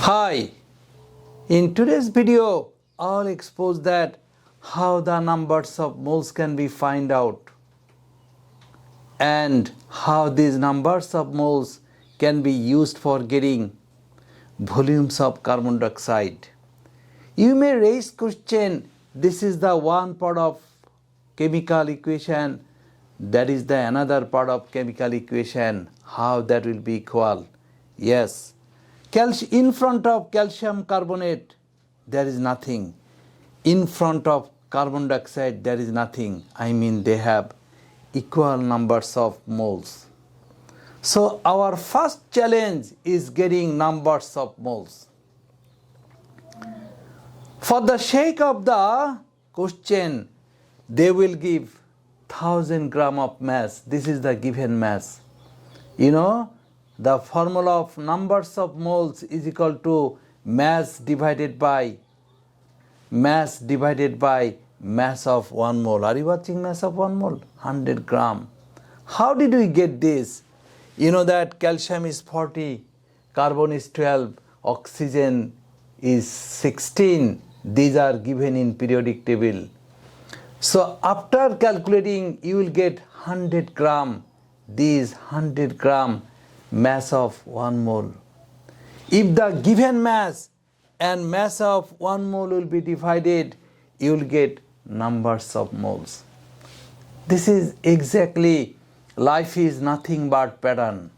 Hi, in today's video I'll expose that how the numbers of moles can be find out and how these numbers of moles can be used for getting volumes of carbon dioxide. You may raise question, this is the one part of chemical equation, that is the another part of chemical equation, how that will be equal. Yes, in front of calcium carbonate there is nothing, in front of carbon dioxide there is nothing. I mean they have equal numbers of moles. So our first challenge is getting numbers of moles. For the sake of the question, they will give 1000 gram of mass. This is the given mass. You know, the formula of numbers of moles is equal to mass divided by mass of 1 mole. Are you watching mass of 1 mole? 100 gram. How did we get this? You know that calcium is 40, carbon is 12, oxygen is 16. These are given in periodic table. So after calculating, you will get 100 gram. These 100 gram mass of 1 mole. If the given mass and mass of 1 mole will be divided, you will get numbers of moles. This is exactly, life is nothing but pattern.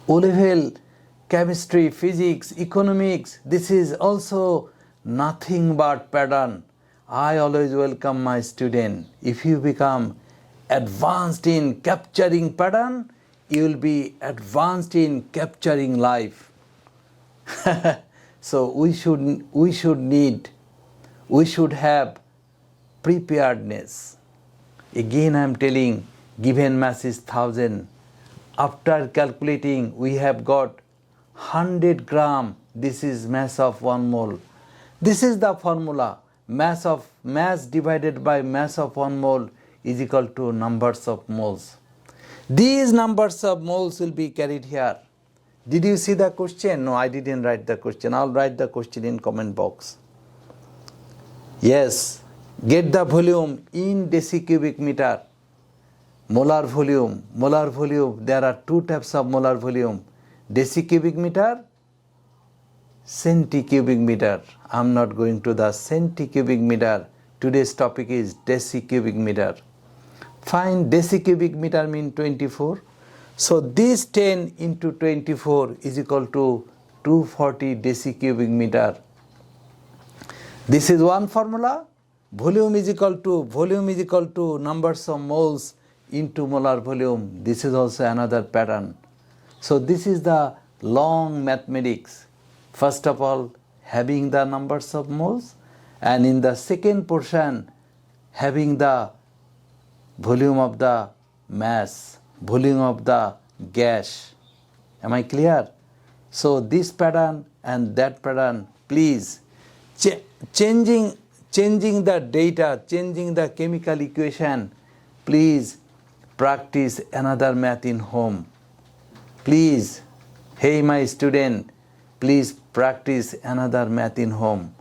O-level, chemistry, physics, economics, this is also nothing but pattern. I always welcome my student. If you become advanced in capturing pattern, you will be advanced in capturing life. So we should have preparedness. Again I am telling, given mass is 1000. After calculating, we have got 100 gram. This is mass of 1 mole. This is the formula. Mass divided by mass of 1 mole is equal to numbers of moles. These numbers of moles will be carried here. Did you see the question? No, I didn't write the question. I'll write the question in comment box. Yes, get the volume in decicubic meter. Molar volume, there are two types of molar volume. Decicubic meter, centicubic meter. I am not going to the centicubic meter. Today's topic is decicubic meter. Find decicubic meter mean 24. So this 10 into 24 is equal to 240 decicubic meter. This is one formula. Volume is equal to numbers of moles into molar volume. This is also another pattern. So this is the long mathematics. First of all, having the numbers of moles, and in the second portion, having the volume of the mass, volume of the gas. Am I clear? So this pattern and that pattern, please, changing the data, changing the chemical equation, please practice another math in home. Please, hey my student, please practice another math in home.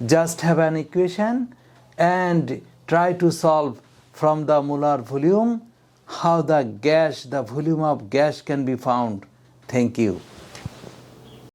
Just have an equation and try to solve from the molar volume how the volume of gas can be found. Thank you.